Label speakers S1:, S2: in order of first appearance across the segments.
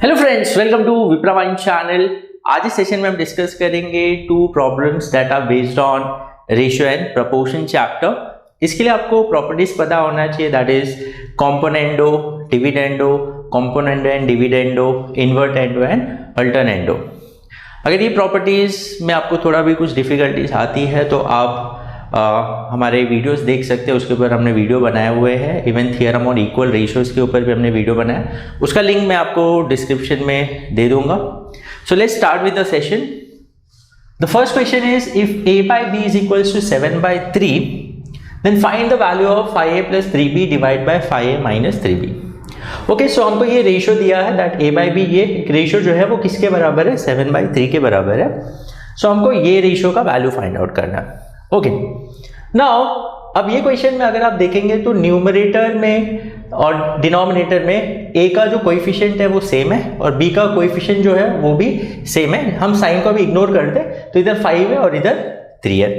S1: Hello friends, welcome to Vipra mind channel. आज इस session में हम डिस्कस करेंगे two problems that are based on ratio and proportion chapter. इसके लिए आपको प्रॉपर्टीज पता होना चाहिए, that is componendo, dividendo, componendo and dividendo, invertendo and alternendo. अगर ये प्रॉपर्टीज में आपको थोड़ा भी कुछ डिफिकल्टीज आती है तो आप हमारे वीडियोस देख सकते हैं, उसके ऊपर हमने वीडियो बनाए हुए हैं। इवन थियरम और इक्वल रेशियोज के ऊपर भी हमने वीडियो बनाया, उसका लिंक मैं आपको डिस्क्रिप्शन में दे दूंगा। So let's start with the session. The first question is if a by b is equals to 7/3 then find the value of 5a plus 3b divided by 5a minus 3b। Okay, so हमको ये ratio दिया है that a by b, ये ratio जो है वो किसके बराबर है, 7/3 के बराबर है। सो हमको ये रेशियो का वैल्यू फाइंड आउट करना है। ओके, नाउ अब ये क्वेश्चन में अगर आप देखेंगे तो न्यूमरेटर में और डिनोमिनेटर में a का जो कोएफिशिएंट है वो सेम है और b का कोएफिशिएंट जो है वो भी सेम है। हम साइन को भी इग्नोर कर दे तो इधर 5 है और इधर 3 है।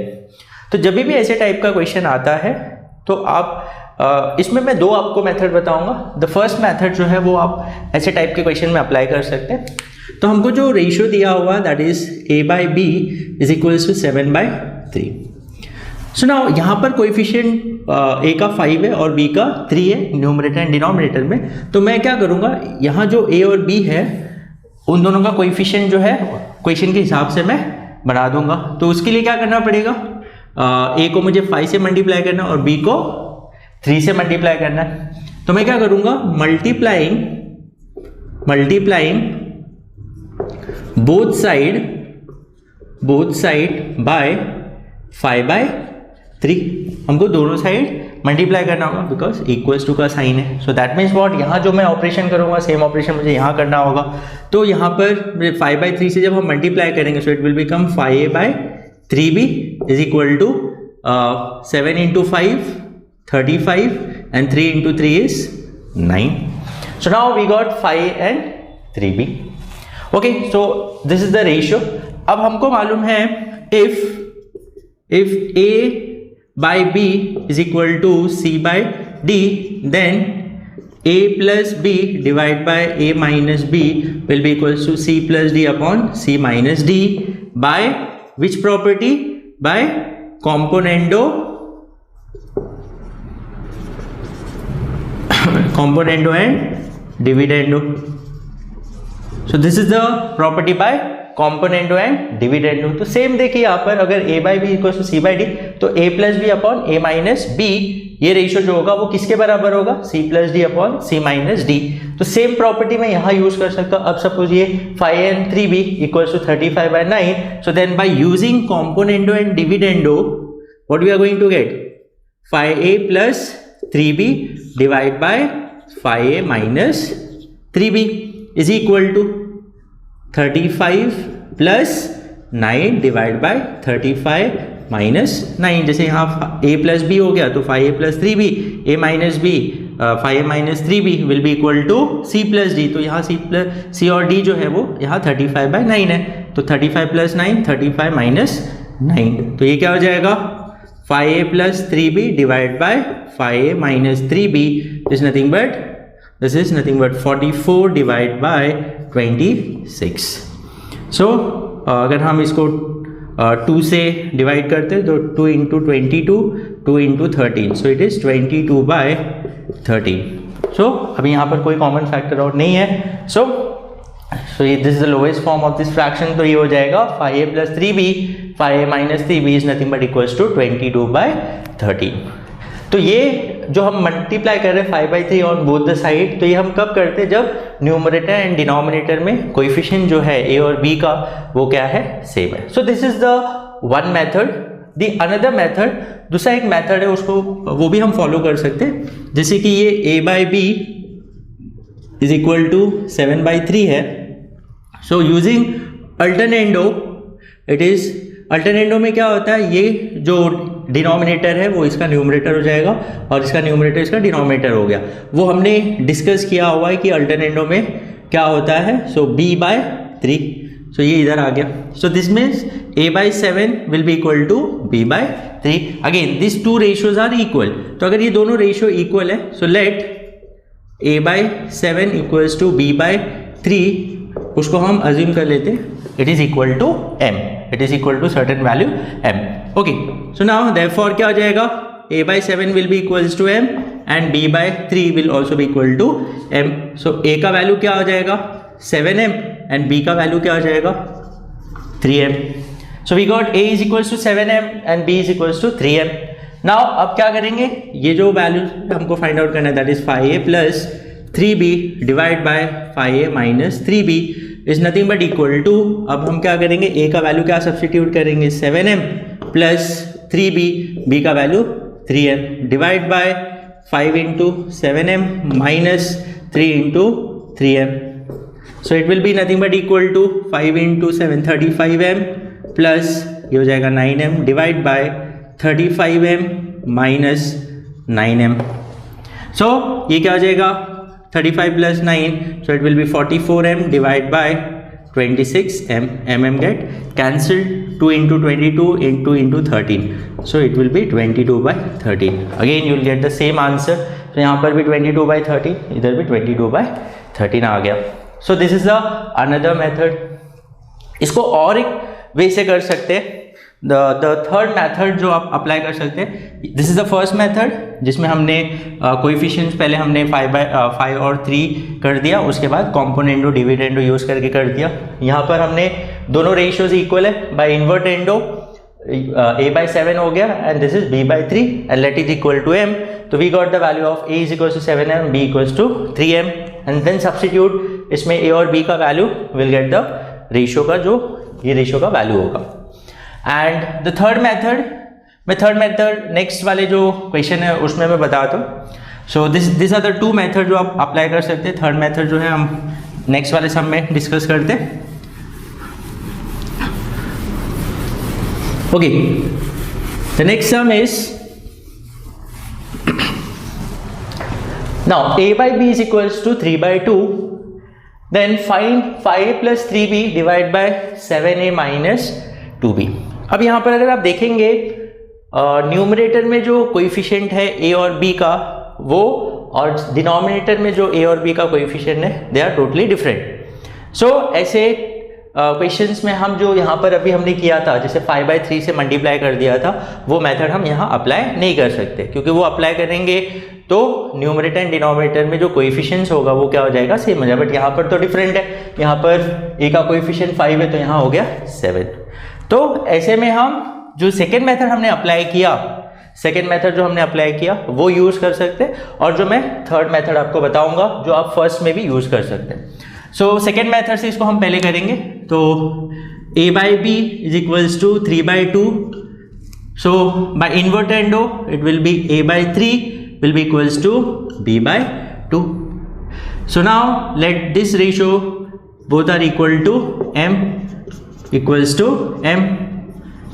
S1: तो जब भी ऐसे टाइप का क्वेश्चन आता है तो आप इसमें मैं दो आपको मेथड बताऊंगा। द फर्स्ट मेथड जो है वो आप ऐसे टाइप के क्वेश्चन में अप्लाई कर सकते हैं। तो हमको जो रेशियो दिया हुआ that is a by b is equals to 7/3। So now यहाँ पर कोएफिशिएंट a का 5 है और b का 3 है न्यूमरेटर एंड डिनोमिनेटर में। तो मैं क्या करूँगा, यहाँ जो a और b है उन दोनों का कोएफिशिएंट जो है क्वेश्चन के हिसाब से मैं बना दूंगा। तो उसके लिए क्या करना पड़ेगा, a को मुझे 5 से मल्टीप्लाई करना और b को 3 से मल्टीप्लाई करना है। तो मैं क्या करूँगा, मल्टीप्लाइंग बोथ साइड बाय 5/3। हमको दोनों साइड मल्टीप्लाई करना होगा बिकॉज इक्वल्स टू का साइन है। सो दैट मीन्स व्हाट, यहाँ जो मैं ऑपरेशन करूँगा सेम ऑपरेशन मुझे यहाँ करना होगा। तो यहाँ पर 5/3 से जब हम मल्टीप्लाई करेंगे so it will become 5a/3b is equal to 7 into 5 35 and 3 into 3 is 9. So now we got 5 and 3b. Okay, so this is the ratio. अब हमको मालूम है if a by b is equal to c by d, then a plus b divided by a minus b will be equals to c plus d upon c minus d by which property? By componendo and dividendo. So this is the property by componendo and dividendo. तो same देखिए यहाँ पर अगर a by b equal to c by d तो a plus B upon a minus b, ये ratio जो होगा वो किसके बराबर होगा, c plus D upon c minus d। तो सेम प्रॉपर्टी मैं यहाँ यूज कर सकता हूँ। अब सपोज ये 5 and 3b equal to 35/9। So then by using componendo and dividendo what we are going to get, 5a plus 3b divide by 5a minus 3b is equal to 35 plus 9 divide by 35 minus 9। जैसे यहाँ a plus B हो गया तो 5a plus 3b, a minus B 5a minus 3b will be equal to c plus d। तो यहाँ c और d जो है वो यहाँ 35/9 है। तो 35 प्लस 9 35 माइनस 9। तो ये क्या हो जाएगा, 5a plus 3b divide by 5a minus 3b is nothing but, this is nothing but 44 divided by 26. So अगर हम इसको 2 से डिवाइड करते हैं तो 2 into 22 2 into 13 so it is 22/13. So अभी यहाँ पर कोई कॉमन फैक्टर आउट नहीं है। So this is the lowest form of this fraction। तो ये हो जाएगा 5a plus 3b 5a minus 3b is nothing but equals to 22/13। तो ये जो हम मल्टीप्लाई कर रहे हैं 5/3 ऑन बोथ द साइड, तो ये हम कब करते हैं, जब न्यूमरेटर एंड डिनोमिनेटर में कोएफिशिएंट जो है a और b का वो क्या है, सेम है। So this is the one method. The another method, दूसरा एक मेथड है उसको वो भी हम फॉलो कर सकते हैं। जैसे कि ये a by b is equal to 7/3 है। So using alternendo, it is alternendo में क्या होता है, ये जो डिनोमिनेटर है वो इसका न्यूमरेटर हो जाएगा और इसका न्यूमरेटर इसका डिनोमिनेटर हो गया। वो हमने डिस्कस किया हुआ है कि अल्टरनेंडो में क्या होता है। सो b/3, सो ये इधर आ गया। So this means a/7 will be equal to b/3। Again this two ratios are equal. तो अगर ये दोनों रेशियो इक्वल है so let a/7 equals to b/3 3 उसको हम अज्यूम कर लेते it is equal to m, it is equal to certain value m. Okay, so now therefore क्या हो जाएगा, a by 7 will be equals to m and b by 3 will also be equal to m. so a का value क्या हो जाएगा 7m and b का value क्या हो जाएगा 3m. so we got a is equals to 7m and b is equals to 3m. now अब क्या करेंगे, ये जो वैल्यू हमको फाइंड आउट करना है that is 5a plus 3b divide by 5a minus 3b is nothing but equal to, अब हम क्या करेंगे, a का वैल्यू क्या सब्सटीट्यूट करेंगे 7m प्लस 3b, b का value 3m divide by 5 into 7m minus 3 into 3m. So it will be nothing but equal to 5 into 7 35m plus ये हो जाएगा 9m divide by 35m minus 9m. सो ये क्या हो जाएगा 35 plus 9, so it will B 44m divide by 26m, mm get cancelled, 2 into 22 into 13, so it will be 22 by 13. again you will get the same answer. so यहाँ पर भी 22 by 13, इधर भी 22 by 13 आ गया. so this is the another method. इसको और एक वे से कर सकते हैं, द थर्ड मेथड जो आप अप्लाई कर सकते हैं, this is the first method जिसमें हमने कोएफिशिएंट्स पहले हमने 5 और 3 कर दिया, उसके बाद कॉम्पोनेंडो डिविडेंडो यूज़ करके कर दिया. यहाँ पर हमने दोनों रेशियोज इक्वल है, बाय इन्वर्टेंडो a by 7 हो गया and this is b by 3 and let is equal to m. तो we got the value of a is equal to 7m, b equal to 3m and then substitute इसमें a और b का value will get the ratio का, जो ये ratio का value होगा. And the third method next वाले जो क्वेश्चन है उसमें मैं बताता हूँ. So this are the two method जो आप अप्लाई कर सकते हैं. थर्ड मेथड जो है हम नेक्स्ट वाले सम में डिस्कस करते हैं. Okay, the next sum is now a by b is equals to 3 by 2, then find 5a plus 3b divide by 7a minus 2b. अब यहाँ पर अगर आप देखेंगे न्यूमरेटर में जो कोएफिशिएंट है a और b का वो, और डिनोमिनेटर में जो a और b का कोएफिशिएंट है दे आर टोटली डिफरेंट. सो ऐसे क्वेश्चंस में हम जो यहाँ पर अभी हमने किया था, जैसे 5 by 3 से मल्टीप्लाई कर दिया था, वो मेथड हम यहाँ अप्लाई नहीं कर सकते, क्योंकि वो अप्लाई करेंगे तो न्यूमरेटर एंड डिनोमिनेटर में जो कोएफिशिएंट्स होगा वो क्या हो जाएगा, सेम हो जाएगा. बट यहाँ पर तो डिफरेंट है, यहाँ पर a का कोएफिशिएंट 5 है तो यहाँ हो गया 7. तो ऐसे में हम जो सेकेंड मेथड हमने अप्लाई किया वो यूज़ कर सकते हैं, और जो मैं थर्ड मेथड आपको बताऊंगा जो आप फर्स्ट में भी यूज़ कर सकते हैं. सो सेकेंड मेथड से इसको हम पहले करेंगे. तो a by b is equals to 3 by 2. So by invertendo it will be a by 3 will be equals to b by 2. So now let this ratio both are equal to m equals to m.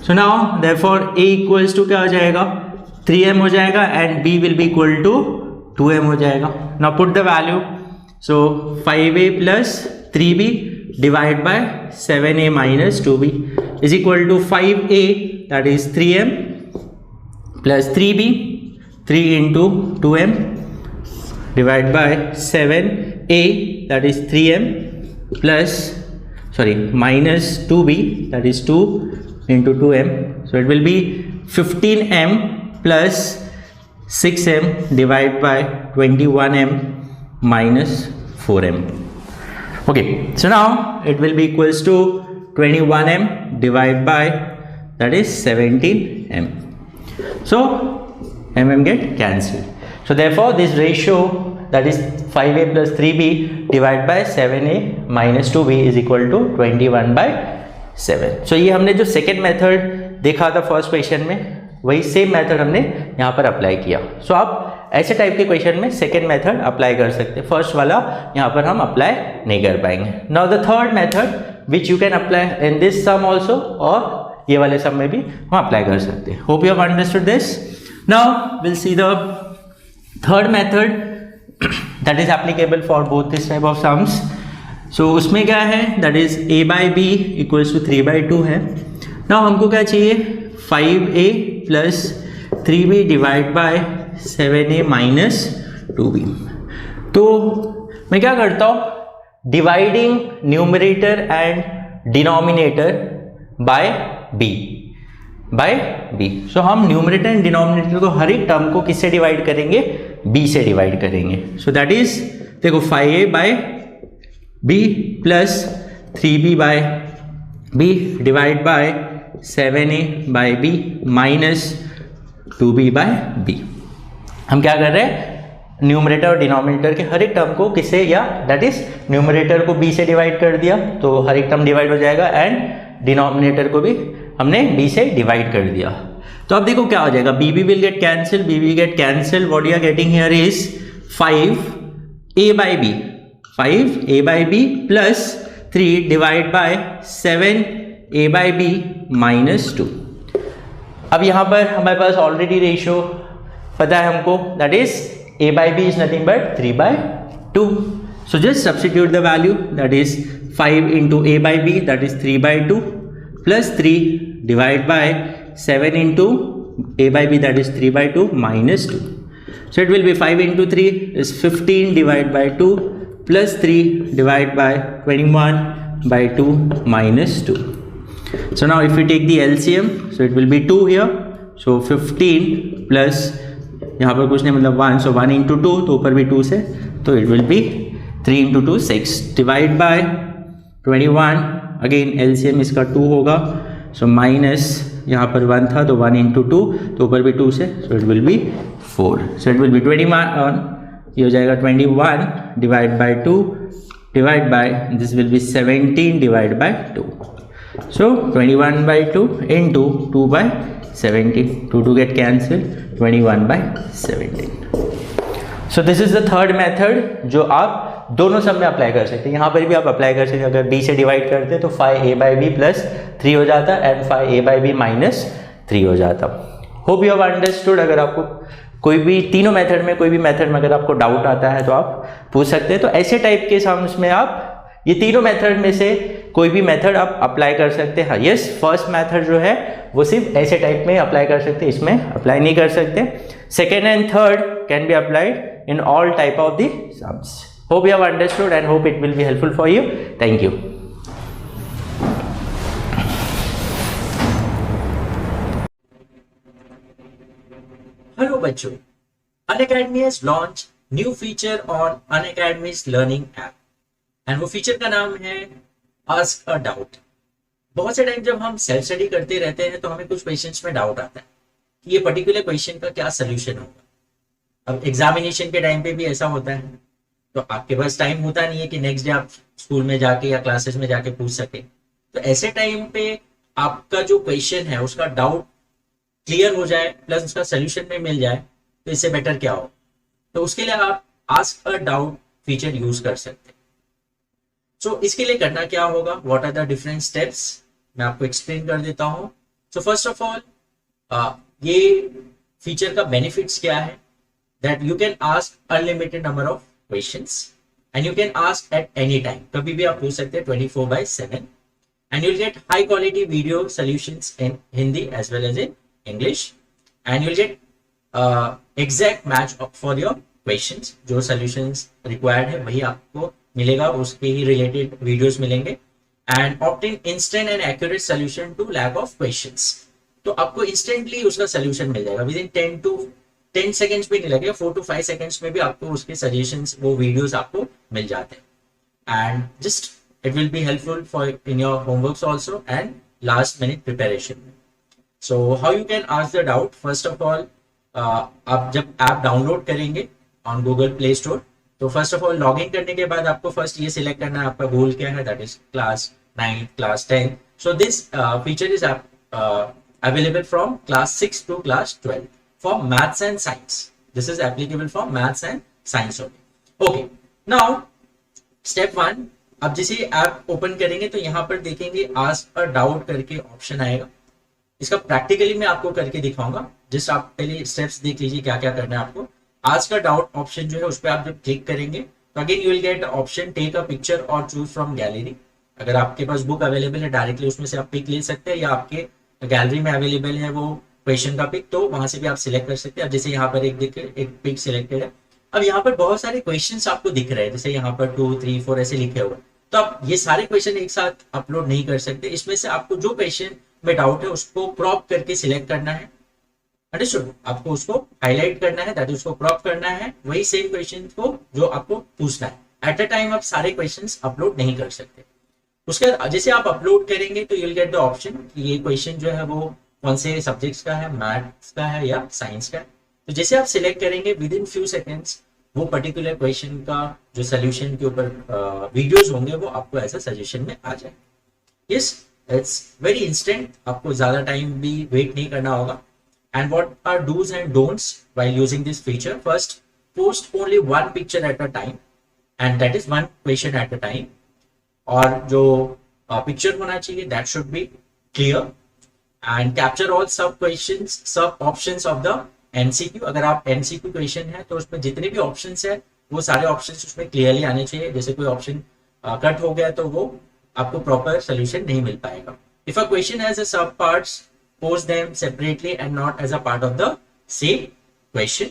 S1: So now therefore a equals to क्या हो जाएगा 3m हो जाएगा and b will be equal to 2m हो जाएगा. Now put the value. So 5a plus 3b divided by 7a minus 2b is equal to 5a that is 3m plus 3b 3 into 2m divided by 7a that is 3m plus minus 2b that is 2 into 2m. So it will be 15m plus 6m divided by 21m minus 4m. Okay, so now it will be equals to 21m divided by that is 17m. So mm get cancelled. So therefore this ratio that is 5a plus 3b divided by 7a minus 2b is equal to 21 by 7. So ये हमने जो second method देखा था first question में, वही same method हमने यहाँ पर अप्लाई किया. सो आप ऐसे टाइप के क्वेश्चन में सेकेंड मेथड अप्लाई कर सकते हैं, फर्स्ट वाला यहाँ पर हम अप्लाई नहीं कर पाएंगे. Now the third method which you can apply in this sum also, और ये वाले सम में भी हम अप्लाई कर सकते हैं. Hope you have understood this. Now we'll see the third method that is applicable for both this type of sums. So उसमें क्या है, that is a by b equals to 3 by 2 है. Now हमको क्या चाहिए, 5a plus 3b divided by 7a minus 2b. तो मैं क्या करता हूँ, dividing numerator and denominator by B so हम न्यूमरेटर एंड डिनोमिनेटर को हर एक टर्म को किससे डिवाइड करेंगे, b से डिवाइड करेंगे. सो दैट इज देखो 5a by b plus 3b by b divide by 7a by b minus 2b by b. हम क्या कर रहे हैं, न्यूमरेटर और डिनोमिनेटर के हर एक टर्म को किससे, या दैट इज न्यूमरेटर को b से डिवाइड कर दिया तो हर एक टर्म डिवाइड हो जाएगा, एंड डिनोमिनेटर को भी हमने b से डिवाइड कर दिया. तो अब देखो क्या हो जाएगा, b will get cancelled, b will get cancelled. What you are getting here is 5a by b, 5a by b plus 3 divided by 7a by b minus 2. अब यहाँ पर हमारे पास ऑलरेडी रेशियो पता है हमको, that is a by b is nothing but 3 by 2. So just substitute the value, that is 5 into a by b, that is 3 by 2 plus 3 divided by 7 into a by b, that is 3 by 2 minus 2. So it will be 5 into 3 is 15 divided by 2 plus 3 divided by 21 by 2 minus 2. So now if we take the LCM, so it will be 2 here. So 15 plus यहाँ पर कुछ नहीं मतलब 1, so 1 into 2, तो ऊपर भी 2 से, तो it will be 3 into 2 6 divided by 21, again LCM इसका 2 होगा, so माइनस यहाँ पर 1 था तो 1 into 2, तो ऊपर भी 2 से, so it will be 4, so it will be 21, ये हो जाएगा 21 divided by 2 divided by, this will be 17 divided by 2, so 21 by 2 into 2 by 17, 2 get cancelled, 21 by 17. So this is the third method जो आप दोनों सब में अप्लाई कर सकते हैं. यहाँ पर भी आप अप्लाई कर सकते हैं, अगर b से डिवाइड करते हैं तो 5a by b प्लस 3 हो जाता and 5a by b minus 3 हो जाता. Hope you have understood. अगर आपको कोई भी तीनों मेथड में, कोई भी मेथड में अगर आपको डाउट आता है तो आप पूछ सकते हैं. तो ऐसे टाइप के सम्स में आप ये तीनों मेथड में से कोई भी मेथड आप अप्लाई कर सकते हैं. यस, फर्स्ट मेथड जो है वो सिर्फ ऐसे टाइप में अप्लाई कर सकते हैं, इसमें अप्लाई नहीं कर सकते. Second and third can be applied in all type of the sums. Hope you have understood and hope it will be helpful for you. Thank you. Hello बच्चों, Unacademy has launch new feature on Unacademy's learning app and वो feature का नाम है ask a doubt. बहुत से time जब हम self study करते रहते हैं तो हमें कुछ क्वेश्चंस में डाउट आता है कि ये पर्टिकुलर क्वेश्चन का क्या सोल्यूशन होगा. अब एग्जामिनेशन के टाइम पे भी ऐसा होता है, तो आपके पास टाइम होता नहीं है कि नेक्स्ट डे आप स्कूल में जाके या क्लासेस में जाके पूछ सके. तो ऐसे टाइम पे आपका जो क्वेश्चन है उसका डाउट क्लियर हो जाए प्लस उसका सोल्यूशन में मिल जाए, तो इससे बेटर क्या हो. तो उसके लिए आप ask a doubt feature use कर सकते हैं. सो इसके लिए करना क्या होगा, what are the different steps, मैं आपको एक्सप्लेन कर देता हूं. सो फर्स्ट ऑफ ऑल ये फीचर का बेनिफिट्स क्या है, that you can ask unlimited number of questions and you can ask at any time, कभी भी आप पूछ सकते हैं 24/7 and you'll get high quality video solutions in Hindi as well as in English and you'll get exact match for your questions. जो solutions required है वही आपको मिलेगा, उसके ही related videos मिलेंगे and obtain instant and accurate solution to lack of questions. तो आपको instantly उसका solution मिल जाएगा within 10 seconds भी नहीं लगेगा, 4 to 5 seconds में भी आपको उसके suggestions वो videos आपको मिल जाते हैं and just it will be helpful for in your homeworks also and last minute preparation. So how you can ask the doubt, first of all आप जब ऐप डाउनलोड करेंगे on Google Play Store, तो first of all login करने के बाद आपको first ये select करना है आपका गोल क्या है, that is class 9, class 10. So this feature is available from class 6 to class 12 for maths and science. This is applicable for maths and science only. Okay, now step 1, अब जैसे ऐप ओपन करेंगे तो यहाँ पर देखेंगे आस्क अ डाउट करके option आएगा. इसका प्रैक्टिकली मैं आपको करके दिखाऊंगा, जिस आप पहले स्टेप्स देख लीजिए क्या क्या करना है आपको. आस्क अ डाउट ऑप्शन जो है उस पर आप जब क्लिक करेंगे तो again you will get option take a picture और चूज फ्रॉम गैलरी. अगर आपके पास बुक अवेलेबल है डायरेक्टली उसमें से आप पिक ले सकते हैं, या आपके गैलरी में अवेलेबल है वो क्वेश्चन का पिक, तो वहां से भी आप सिलेक्ट कर सकते हैं. अब जैसे यहाँ पर एक देखिए एक पिक सिलेक्टेड है, अब यहाँ पर बहुत सारे क्वेश्चंस आपको दिख रहे हैं, जैसे यहाँ पर 2, 3, 4 ऐसे लिखे हुए, तो आप ये सारे क्वेश्चन एक साथ अपलोड नहीं कर सकते। इसमें से आपको जो क्वेश्चन में डाउट है उसको क्रॉप करके सिलेक्ट करना है, अंडरस्टूड। आपको उसको हाईलाइट करना है, दैट उसको क्रॉप करना है, वही सेम क्वेश्चन को जो आपको पूछना है। एट अ टाइम आप सारे क्वेश्चंस अपलोड नहीं कर सकते। उसके बाद जैसे आप अपलोड करेंगे तो यूल गेट द ऑप्शन कि ये क्वेश्चन जो है वो कौन से सब्जेक्ट्स का है, मैथ्स का है या साइंस का है। तो जैसे आप सिलेक्ट करेंगे विद इन फ्यू सेकेंड्स वो पर्टिकुलर क्वेश्चन का जो सोल्यूशन के ऊपर वीडियोस होंगे वो आपको ऐसा सजेशन में आ जाए। यस, इट्स वेरी इंस्टेंट, आपको ज्यादा टाइम भी वेट नहीं करना होगा। And what are do's and don'ts while using this feature? First, post only one picture at a time, and that is one question at a time. और जो picture होना चाहिए that should be clear and capture all sub questions, sub options of the MCQ. अगर आप MCQ question है तो उसमें जितने भी ऑप्शंस है वो सारे ऑप्शंस उसमें क्लियरली आने चाहिए। जैसे कोई ऑप्शन कट हो गया तो वो आपको प्रॉपर सोल्यूशन नहीं मिल पाएगा। If a question has a सब parts, post them separately and not as a part of the same question.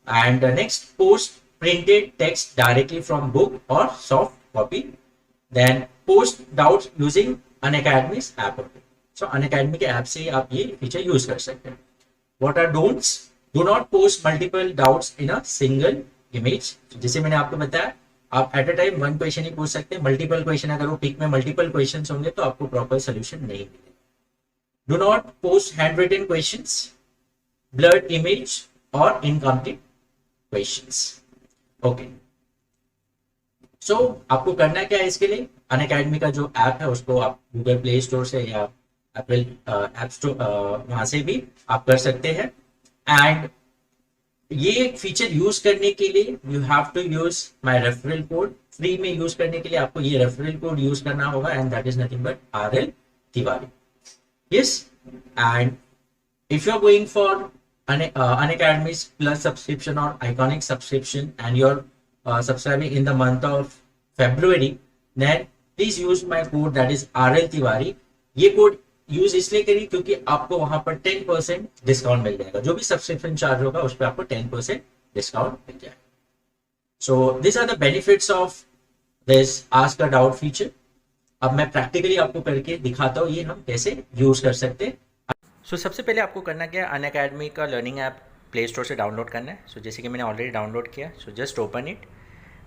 S1: And next, post printed text directly from book or soft copy. Then post doubts using Unacademy's app. So Unacademy के app से आप ये feature use कर सकते हैं। What are don'ts? Do not post multiple doubts in a single image. जैसे मैंने आपको बताया, आप at a time one question ही पूछ सकते हैं। मल्टीपल क्वेश्चन अगर वो पिक में मल्टीपल क्वेश्चन होंगे तो आपको प्रॉपर सोल्यूशन नहीं मिलेगा। Do not post handwritten questions, blurred image or incomplete questions. Okay. So आपको करना क्या है इसके लिए? अनअकैडमी का जो ऐप है उसको आप गूगल प्ले स्टोर से या एप्पल ऐप स्टोर वहां से भी आप कर सकते हैं। एंड ये फीचर यूज करने के लिए you have to use my referral code. Free में यूज करने के लिए आपको ये रेफरल कोड यूज करना होगा and that is nothing but RL Tiwari. Yes, and if you're going for Unacademy's Plus subscription or Iconic subscription and you're subscribing in the month of February, then please use my code that is RL Tiwari. ये code use इसलिए करिए क्योंकि आपको वहां पर 10% discount मिल जाएगा। जो भी सब्सक्रिप्शन चार्ज होगा उस पर आपको 10% डिस्काउंट मिल जाएगा। So this are the benefits of this ask a doubt feature. अब मैं प्रैक्टिकली आपको करके दिखाता हूँ ये हम कैसे यूज कर सकते हैं। सो सबसे पहले आपको करना क्या है, अनअकैडमी का लर्निंग ऐप प्ले स्टोर से डाउनलोड करना है। सो जैसे कि मैंने ऑलरेडी डाउनलोड किया, so just open it.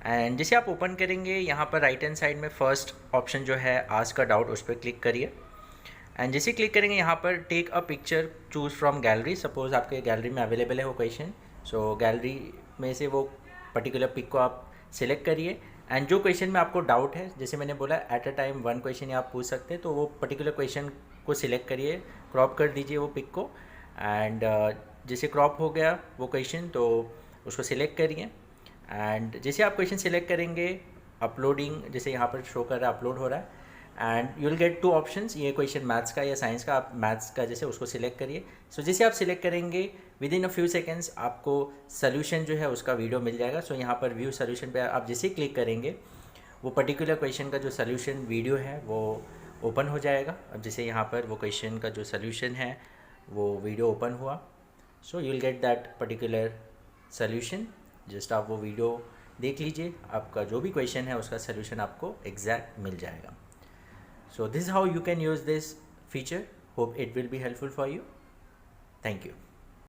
S1: And जैसे आप ओपन करेंगे यहाँ पर राइट हैंड साइड में फर्स्ट ऑप्शन जो है आस्क अ डाउट, उस पर क्लिक करिए। एंड जैसे क्लिक करेंगे यहाँ पर take a picture choose from gallery. Suppose आपके गैलरी में अवेलेबल है वो क्वेश्चन, सो गैलरी में से वो पर्टिकुलर पिक को आप सिलेक्ट करिए। एंड जो क्वेश्चन में आपको डाउट है, जैसे मैंने बोला eight a time one question आप पूछ सकते हैं, तो वो पर्टिकुलर क्वेश्चन को सिलेक्ट करिए, क्रॉप कर दीजिए वो पिक को। एंड जैसे क्रॉप हो गया वो क्वेश्चन तो उसको सिलेक्ट करिए। एंड जैसे आप क्वेश्चन सिलेक्ट करेंगे, अपलोडिंग जैसे यहाँ पर शो कर रहा है, अपलोड हो रहा है। And you will gate 2 options, ये क्वेश्चन मैथ्स का या साइंस का। आप मैथ्स का जैसे उसको सिलेक्ट करिए। सो जैसे आप सिलेक्ट करेंगे with in a few seconds आपको सोल्यूशन जो है उसका वीडियो मिल जाएगा। सो यहाँ पर व्यू सोल्यूशन पे आप जैसे ही क्लिक करेंगे वो पर्टिकुलर क्वेश्चन का जो सोल्यूशन वीडियो है वो ओपन हो जाएगा। अब जैसे यहाँ पर वो क्वेश्चन का जो सोल्यूशन है वो वीडियो ओपन हुआ, so you will get that particular solution. Just आप वो वीडियो देख लीजिए, आपका जो भी क्वेश्चन है उसका सोल्यूशन आपको एग्जैक्ट मिल जाएगा। So this is how you can use this feature. Hope it will be helpful for you. Thank you.